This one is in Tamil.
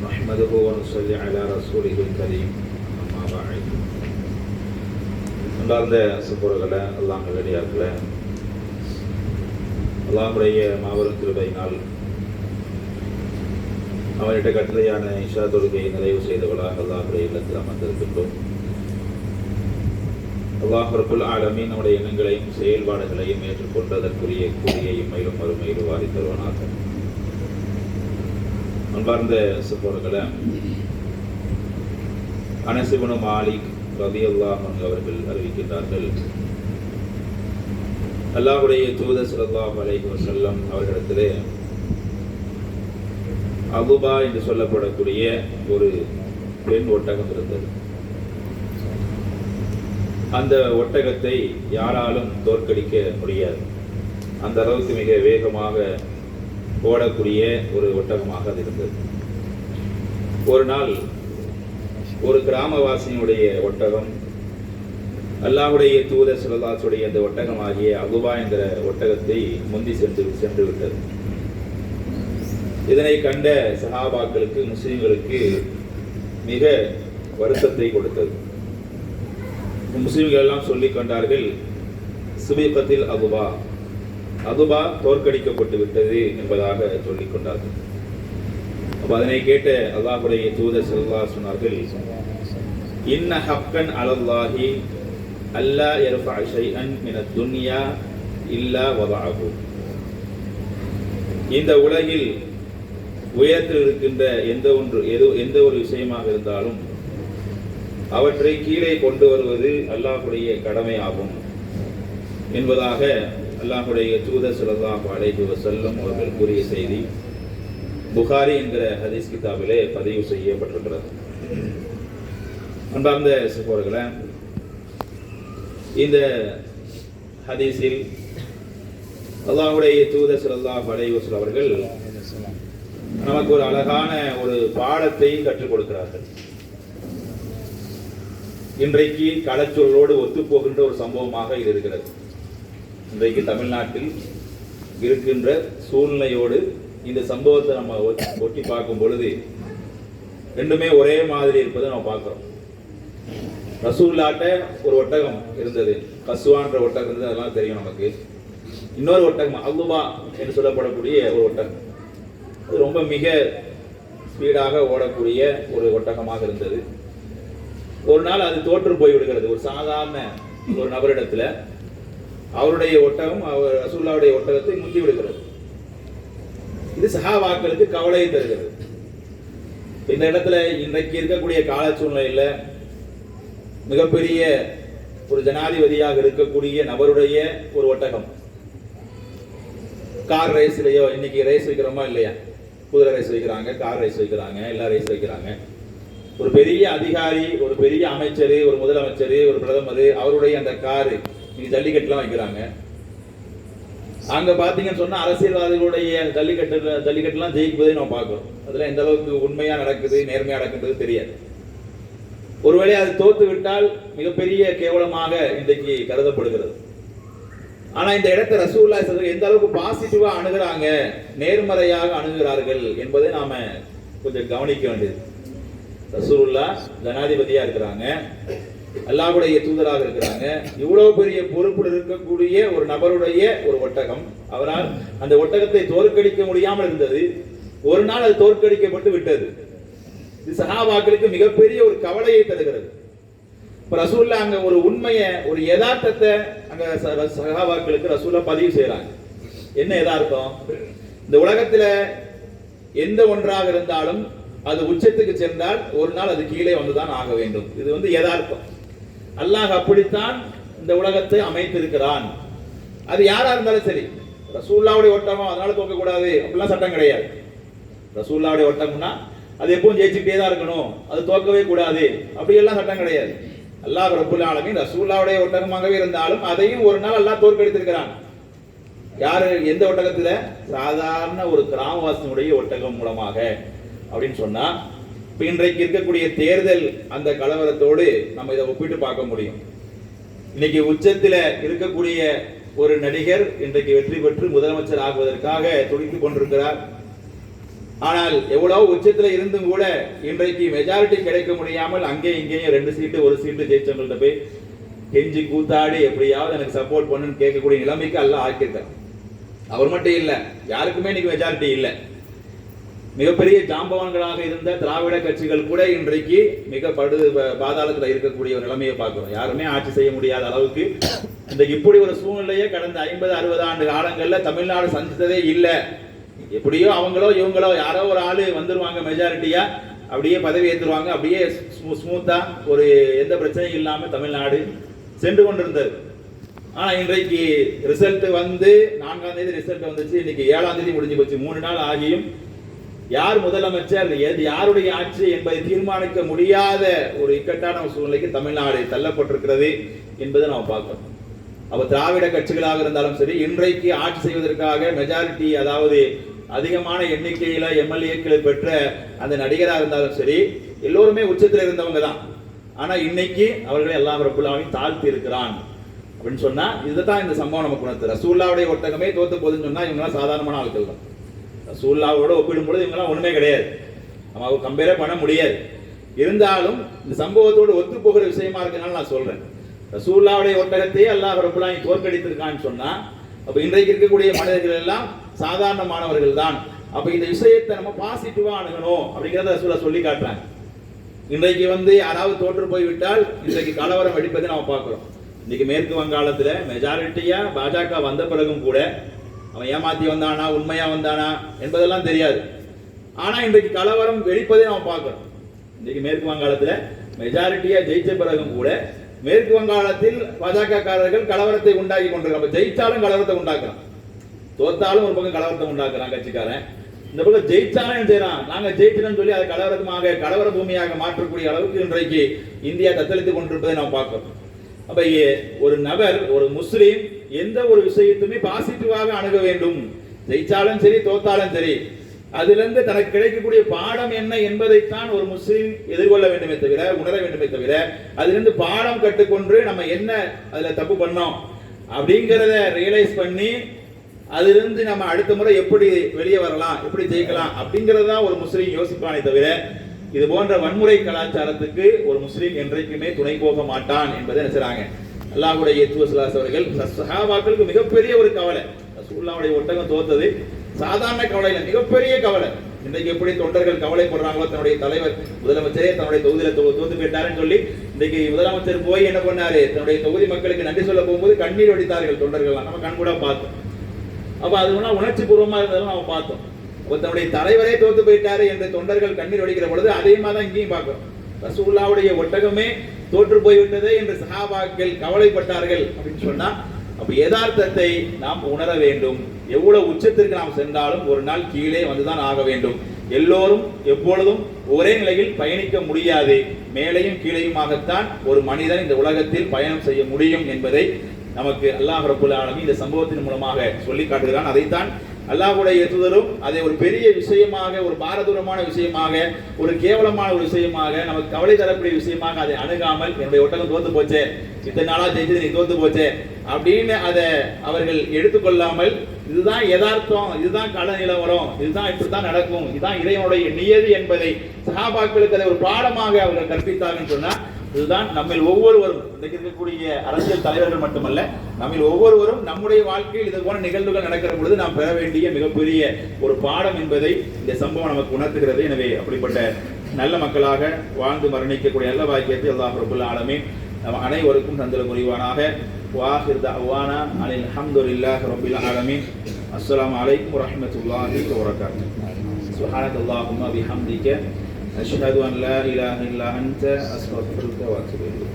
نحمده ونصلي على رسوله الكريم أما بعد. அன்பார்ந்த சகோதரர்களே, அல்லாஹ் நல்லடியார்களே, அல்லாஹ்வுடைய மாபெரும் கிருபையினால் அவனிட்ட கட்டளையான இஷா தொழுகையை நிறைவு செய்தவர்களாக அல்லாஹ்வுடைய இல்லத்தில் அமர்ந்திருக்கின்றோம். அல்லாஹ் ரப்புல் ஆலமீன் நம்முடைய எண்ணங்களையும் செயல்பாடுகளையும் ஏற்றுக்கொண்டதற்குரிய கூலியையும் மேலும் மறுமையில் வாரி தருவானாக. அன்பார்ந்த சகோதரர்களே, அனஸ் இப்னு மாலிக் ரலியல்லாஹு அன்ஹு அவர்கள் அறிவிக்கின்றார்கள், அல்லாஹ்வுடைய தூதர் ஸல்லல்லாஹு அலைஹி வஸல்லம் அவர்களிடத்திலே அபுபா என்று சொல்லப்படக்கூடிய ஒரு பெண் ஒட்டகம் இருந்தது. அந்த ஒட்டகத்தை யாராலும் தோற்கடிக்க முடியாது. அந்த அளவுக்கு மிக வேகமாக ஓடக்கூடிய ஒரு ஒட்டகமாக அது இருந்தது. ஒரு நாள் ஒரு கிராமவாசியினுடைய ஒட்டகம் அல்லாஹ்வுடைய தூதர் ஸல்லல்லாஹு அலைஹி வஸல்லம் அந்த ஒட்டகமாகிய அபுபா என்கிற ஒட்டகத்தை முந்தி சென்று விட்டது. இதனை கண்ட சஹாபாக்களுக்கு, முஸ்லிம்களுக்கு மிக வருத்தத்தை கொடுத்தது. முஸ்லிம்கள் எல்லாம் சொல்லிக் கொண்டார்கள், சுபீகத்தில் அபுபா தோற்கடிக்கப்பட்டு விட்டது என்பதாக சொல்லிக் கொண்டார்கள். அப்ப அதனை கேட்ட அல்லாஹ்வுடைய தூதர் ஸல்லல்லாஹு அலைஹி சொன்னார்கள், இன்ன ஹக்கன் அலல்லாஹி அல்லா யர்ஃபஅ ஷைஅன் மினத் துன்யா இல்லா வதஅஹு. இந்த உலகில் உயரத்தில் இருக்கின்ற எந்த ஒரு விஷயமாக இருந்தாலும் அவற்றை கீழே கொண்டு வருவது அல்லாஹ்வுடைய கடமையாகும் என்பதாக அல்லாஹ்வுடைய தூதர் ஸல்லல்லாஹு அலைஹி வஸல்லம் அவர்கள் கூறிய செய்தி புகாரி என்கிற ஹதீஸ் கிதாபிலே பதிவு செய்யப்பட்டிருக்கிறது. அன்பார்ந்த சகோதரர்களே, இந்த ஹதீஸில் அல்லாஹ்வுடைய தூதர் ஸல்லல்லாஹு அலைஹி வஸல்லம் அவர்கள் நமக்கு ஒரு அழகான ஒரு பாடத்தை கற்றுக் கொடுக்கிறார்கள். இன்றைக்கு களச்சொல்லோடு ஒத்துப்போகின்ற ஒரு சம்பவமாக இது இருக்கிறது. இன்றைக்கு தமிழ்நாட்டில் இருக்கின்ற சூழ்நிலையோடு இந்த சம்பவத்தை நம்ம ஒட்டி பார்க்கும் பொழுது ரெண்டுமே ஒரே மாதிரி இருப்பதை நம்ம பார்க்கிறோம். ரசூலுல்லாஹ்ட்ட ஒரு ஒட்டகம் இருந்தது, கஸ்வான்ற ஒட்டகம் இருந்தது, அதெல்லாம் தெரியும் நமக்கு. இன்னொரு ஒட்டகம் அபுபா என்று சொல்லப்படக்கூடிய ஒரு ஒட்டகம், அது ரொம்ப மிக ஸ்பீடாக ஓடக்கூடிய ஒரு ஒட்டகமாக இருந்தது. ஒரு நாள் அது தோற்று போய் விடுகிறது. ஒரு சாதாரண ஒரு நபரிடத்துல அவருடைய ஒட்டகம் ரசூலுல்லாஹ்வுடைய ஒட்டகத்தை முந்தி விடுகிறது. இது சஹாபாக்களுக்கு கவலையை தருகிறது. இந்த இடத்துல இன்றைக்கு இருக்கக்கூடிய கால சூழ்நிலையில மிகப்பெரிய ஒரு ஜனாதிபதியாக இருக்கக்கூடிய நபருடைய ஒரு ஒட்டகம் கார் ரேஸ்லயோ, இன்னைக்கு ரேஸ் வைக்கிறோமா இல்லையா, குதிரை ரேஸ் வைக்கிறாங்க, கார் ரேஸ் வைக்கிறாங்க, எல்லா ரேஸ் வைக்கிறாங்க. ஒரு பெரிய அதிகாரி, ஒரு பெரிய அமைச்சர், ஒரு முதலமைச்சர், ஒரு பிரதமர், அவருடைய அந்த காரு நீங்க ஜல்லிக்கட்டுலாம் வைக்கிறாங்க. அங்க பாத்தீங்கன்னு சொன்னா அரசியல்வாதிகளுடைய ஜல்லிக்கட்டுலாம் ஜெயிக்குவதை நம்ம பார்க்கிறோம். அதுல எந்த அளவுக்கு உண்மையா நடக்குது, நேர்மையா நடக்குது தெரியாது. ஒருவேளை அது தோத்து விட்டால் மிகப்பெரிய கேவலமாக இன்றைக்கு கருதப்படுகிறது. ஆனா இந்த இடத்தை ரசூலுல்லாஹி ஸல்லல்லாஹு அலைஹி வஸல்லம் எந்த அளவுக்கு பாசிட்டிவா அணுகுறாங்க, நேர்மறையாக அணுகுகிறார்கள் என்பதை நாம கொஞ்சம் கவனிக்க வேண்டியது. ரசூலுல்லாஹ் ஜனாதிபதியா இருக்கிறாங்க, அல்லாஹ்வுடைய தூதராக இருக்கிறாங்க. இவ்வளவு பெரிய பொறுப்பில் இருக்கக்கூடிய ஒரு நபருடைய ஒரு ஒட்டகம், அவரால் அந்த ஒட்டகத்தை தோற்கடிக்க முடியாமல் இருந்தது. ஒரு நாள் அது தோற்கடிக்கப்பட்டு விட்டது. இது சஹாபாக்களுக்கு மிகப்பெரிய ஒரு கவலையை தருகிறது. இப்ப ரசூலுல்லாஹ் அங்க ஒரு உண்மையை, ஒரு யதார்த்தத்தை அங்க சஹாபாக்களுக்கு ரசூலுல்லாஹ் பதிவு செய்யறாங்க. என்ன யதார்த்தம்? இந்த உலகத்துல எந்த ஒன்றாக இருந்தாலும் அது உச்சத்துக்கு சென்றால் ஒரு நாள் அது கீழே வந்துதான் ஆக வேண்டும். இது யதார்த்தம். அல்லாஹ் அப்படித்தான் இந்த உலகத்தை அமைத்திருக்கிறான். அது யாரா இருந்தாலும் சரி, ரசூலுல்லாஹ்வுடைய ஒட்டகம் அதனால தோக்க கூடாது அப்படிலாம் சட்டம் கிடையாது. ரசூலுல்லாஹ்வுடைய ஒட்டகம்னா அது எப்பவும் ஜெயிச்சுக்கிட்டே தான் இருக்கணும், அது தோக்கவே கூடாது அப்படி எல்லாம் சட்டம் கிடையாது. அல்லாஹ் ரப்புல் ஆலமீன் ரசூலுல்லாஹ்வுடைய ஒட்டகமாகவே இருந்தாலும் அதையும் ஒரு நாள் அல்லாஹ் தோற்கடித்திருக்கிறான். யாரு, எந்த ஒட்டகத்துல? சாதாரண ஒரு கிராமவாசியினுடைய ஒட்டகம் மூலமாக அப்படின்னு சொன்னா, இப்ப இன்றைக்கு இருக்கக்கூடிய தேர்தல் அந்த கலவரத்தோடு நம்ம இதை ஒப்பிட்டு பார்க்க முடியும். இன்னைக்கு உச்சத்துல இருக்கக்கூடிய ஒரு நடிகர் இன்றைக்கு வெற்றி பெற்று முதலமைச்சர் ஆகுவதற்காக துடித்துக் கொண்டிருக்கிறார். ஆனால் எவ்வளவு உச்சத்தில் இருந்தும் கூட இன்றைக்கு மெஜாரிட்டி கிடைக்க முடியாமல் அங்கே இங்கேயும் 2 சீட்டு 1 சீட்டு ஜெயிச்சவங்கள்ட்ட போய் கெஞ்சி கூத்தாடி எப்படியாவது எனக்கு சப்போர்ட் பண்ணுன்னு கேட்கக்கூடிய நிலைமைக்கு எல்லாம் ஆக்கியிருக்கார். அவர் மட்டும் இல்ல, யாருக்குமே இன்னைக்கு மெஜாரிட்டி இல்லை. மிகப்பெரிய ஜாம்பவான்களாக இருந்த திராவிட கட்சிகள் கூட இன்றைக்கு மிக பாதாளத்தில் இருக்கக்கூடிய ஒரு நிலைமையை பார்க்கிறோம். யாருமே ஆட்சி செய்ய முடியாத அளவுக்கு இன்றைக்கு இப்படி ஒரு சூழ்நிலையை கடந்த 50-60 ஆண்டு காலங்கள்ல தமிழ்நாடு சந்தித்ததே இல்லை. எப்படியோ அவங்களோ இவங்களோ யாரோ ஒரு ஆளு வந்துருவாங்க மெஜாரிட்டியா, அப்படியே பதவி ஏற்றுருவாங்க, அப்படியே ஸ்மூத்தா ஒரு எந்த பிரச்சனையும் இல்லாம தமிழ்நாடு சென்று கொண்டிருந்தது. ஆனா இன்றைக்கு ரிசல்ட் வந்து 4ஆம் தேதி ரிசல்ட் வந்துச்சு, இன்னைக்கு 7ஆம் தேதி முடிஞ்சு போச்சு. 3 நாள் ஆகியும் யார் முதலமைச்சர், யாருடைய ஆட்சி என்பதை தீர்மானிக்க முடியாத ஒரு இக்கட்டான சூழ்நிலைக்கு தமிழ்நாடு தள்ளப்பட்டிருக்கிறது என்பதை நாம் பார்க்கிறோம். அப்ப திராவிட கட்சிகளாக இருந்தாலும் சரி, இன்றைக்கு ஆட்சி செய்வதற்காக மெஜாரிட்டி, அதாவது அதிகமான எண்ணிக்கையில எம்எல்ஏக்களை பெற்ற அந்த நடிகராக இருந்தாலும் சரி, எல்லோருமே உச்சத்தில் இருந்தவங்க தான். ஆனா இன்னைக்கு அவர்களை அல்லாஹ் ரப்பல் ஆலமீன் தாழ்த்தி இருக்கிறான் அப்படின்னு சொன்னா, இதுதான் இந்த சம்பவம் நமக்கு உணர்த்து. ரசூலுல்லாஹ்வுடைய ஒட்டகமே தோத்து போகுதுன்னு சொன்னா இவங்க சாதாரணமான ஆட்கள் தான். ரசூலுல்லாஹ்வோட ஒப்பிடும்போது இவங்கெல்லாம் ஒண்ணுமே கிடையாது, நம்ம கம்பேரே பண்ண முடியாது. இருந்தாலும் இந்த சம்பவத்தோடு ஒத்து போகிற விஷயமா இருக்கனால நான் சொல்றேன். ரசூலுல்லாஹ்வுடைய ஒட்டகத்தையே அல்லாஹ் ரப்பல் ஆலமீன் தோற்கடித்திருக்கான்னு சொன்னா, அப்ப இன்றைக்கு இருக்கக்கூடிய மனிதர்கள் எல்லாம் சாதாரணமானவர்கள் தான். அப்ப இந்த விஷயத்தை நம்ம பாசிட்டிவா அணுகணும் அப்படிங்கறத ரசூலுல்லாஹ் சொல்லி காட்டுறாங்க. இன்றைக்கு வந்து யாராவது தோற்று போய்விட்டால் இன்றைக்கு கலவரம் வெடிப்பதை நாம பார்க்கிறோம். இன்னைக்கு மேற்கு வங்காளத்துல மெஜாரிட்டியா பாஜக வந்த பிறகும் கூட அவன் ஏமாத்தி வந்தானா உண்மையா வந்தானா என்பதெல்லாம் தெரியாது. ஆனா இன்றைக்கு கலவரம் வெடிப்பதை நாம பார்க்கிறோம். இன்னைக்கு மேற்கு வங்காளத்துல மெஜாரிட்டியா ஜெயிச்ச பிறகும் கூட மேற்கு வங்காளத்தில் பாஜக காரர்கள் கலவரத்தை உண்டாக்கி கொண்டிருக்காங்க. ஜெயிச்சாலும் கலவரத்தை உண்டாக்குறான், தோத்தாலும் ஒரு பக்கம் கலவரத்தை உண்டாக்குறான் கட்சிக்காரன். இந்த பக்கம் ஜெயிச்சாலும் செய்யறான், நாங்க ஜெயிச்சிட்டோம்னு சொல்லி அதை கலவரமாக கலவர பூமியாக மாற்றக்கூடிய அளவுக்கு இன்றைக்கு இந்தியா தத்தளித்துக் கொண்டிருப்பதை நாம் பார்க்கிறோம். அப்ப ஒரு நபர், ஒரு முஸ்லீம் எந்த ஒரு விஷயத்துமே பாசிட்டிவாக அணுக வேண்டும். ஜெயிச்சாலும் சரி தோத்தாலும் சரி, அதிலிருந்து தனக்கு கிடைக்கக்கூடிய பாடம் என்ன என்பதைத்தான் ஒரு முஸ்லீம் எதிர்கொள்ள வேண்டுமே தவிர, உணர வேண்டுமே தவிர, அதிலிருந்து பாடம் கற்றுக்கொண்டு நம்ம என்ன அதுல தப்பு பண்ணோம் அப்படிங்கிறத ரியலைஸ் பண்ணி அதிலிருந்து நம்ம அடுத்த முறை எப்படி வெளியே வரலாம், எப்படி ஜெயிக்கலாம் அப்படிங்கறதா ஒரு முஸ்லீம் யோசிப்பானே தவிர, இது போன்ற வன்முறை கலாச்சாரத்துக்கு ஒரு முஸ்லீம் என்றைக்குமே துணை போக மாட்டான் என்பதை நினைச்சாங்க. அல்லாஹ்வுடைய தூதர் அவர்கள் சஹாபாக்களுக்கு மிகப்பெரிய ஒரு கவலை. ரசூலுல்லாஹ்வுடைய ஒட்டகம் தோத்தது சாதாரண கவலை இல்லை, மிகப்பெரிய கவலை. இன்றைக்கு எப்படி தொண்டர்கள் கவலைப்படுறாங்களோ, தன்னுடைய தலைவர் முதலமைச்சரே தன்னுடைய தொகுதியில தோத்து போயிட்டாருன்னு சொல்லி இன்றைக்கு முதலமைச்சர் போய் என்ன பண்ணாரு, தன்னுடைய தொகுதி மக்களுக்கு நன்றி சொல்ல போகும்போது கண்ணீர் வடித்தார்கள் தொண்டர்கள். நம்ம கண் கூட பார்த்தோம். அப்ப அது உணர்ச்சி பூர்வமா இருந்ததும் நம்ம பார்த்தோம். தன்னுடைய தலைவரே தோத்து போயிட்டாரு என்று தொண்டர்கள் கண்ணீர் வடிக்கிற பொழுது அதே மாதிரி தான் இங்கேயும் பார்க்கிறோம். ரசூலுல்லாஹ்வுடைய ஒட்டகமே தோற்று போய்விட்டதே என்று சஹாபாக்கள் கவலைப்பட்டார்கள் அப்படின்னு சொன்னா, அப்ப யதார்த்தத்தை நாம் உணர வேண்டும். எவ்வளவு உச்சத்திற்கு நாம் சென்றாலும் ஒரு நாள் கீழே வந்துதான் ஆக வேண்டும். எல்லோரும் எப்பொழுதும் ஒரே நிலையில் பயணிக்க முடியாது. மேலையும் கீழையுமாகத்தான் ஒரு மனிதன் இந்த உலகத்தில் பயணம் செய்ய முடியும் என்பதை நமக்கு அல்லாஹ் ரப்பல் ஆலமீன் இந்த சம்பவத்தின் மூலமாக சொல்லி காட்டுகிறான். அதைத்தான் அல்லாஹ்வுடைய தூதரும் அதை ஒரு பெரிய விஷயமாக, ஒரு பாரதூரமான விஷயமாக, ஒரு கேவலமான ஒரு விஷயமாக, நமக்கு கவலை தரக்கூடிய விஷயமாக அதை அணுகாமல், என்னுடைய ஒட்டகம் தோத்து போச்சே, இத்தனை நாளா ஜெயிச்சது நீ தோத்து போச்சே அப்படின்னு அதை அவர்கள் எடுத்துக்கொள்ளாமல், இதுதான் யதார்த்தம், இதுதான் கள நிலவரம், இதுதான் இப்படித்தான் நடக்கும், இதுதான் இறைவனுடைய நியதி என்பதை சஹாபாக்களுக்கு அதை ஒரு பாடமாக அவர்கள் கற்பித்தார்கள் சொன்னா, இதுதான் நம்மில் ஒவ்வொருவரும், இன்றைக்கு இருக்கக்கூடிய அரசியல் தலைவர்கள் மட்டுமல்ல, நம்மில் ஒவ்வொருவரும் நம்முடைய வாழ்க்கையில் இது போன்ற நிகழ்வுகள் நடக்கிற பொழுது நாம் பெற வேண்டிய மிகப்பெரிய ஒரு பாடம் என்பதை இந்த சம்பவம் நமக்கு உணர்த்துகிறது. எனவே அப்படிப்பட்ட நல்ல மக்களாக வாழ்ந்து மரணிக்கக்கூடிய நல்ல வாக்கியத்தை அல்லாஹ் ரப்பல் ஆலமீன் நம் அனைவருக்கும் தந்தல் புரிவானாக. வாஹிர் தஅவானா அனில் ஹம்துலில்லாஹி ரப்பில் ஆலமீன். அஸ்ஸலாமு அலைக்கும் வரஹ்மத்துல்லாஹி வபரகாத்துஹு. சுப்ஹானக்கல்லாஹும்ம பிஹம்திக அஷ்ஹது அன் லா இலாஹா இல்லா அன்த அஸ்தக்ஃபிருக வ அத்தூபு இலைக்.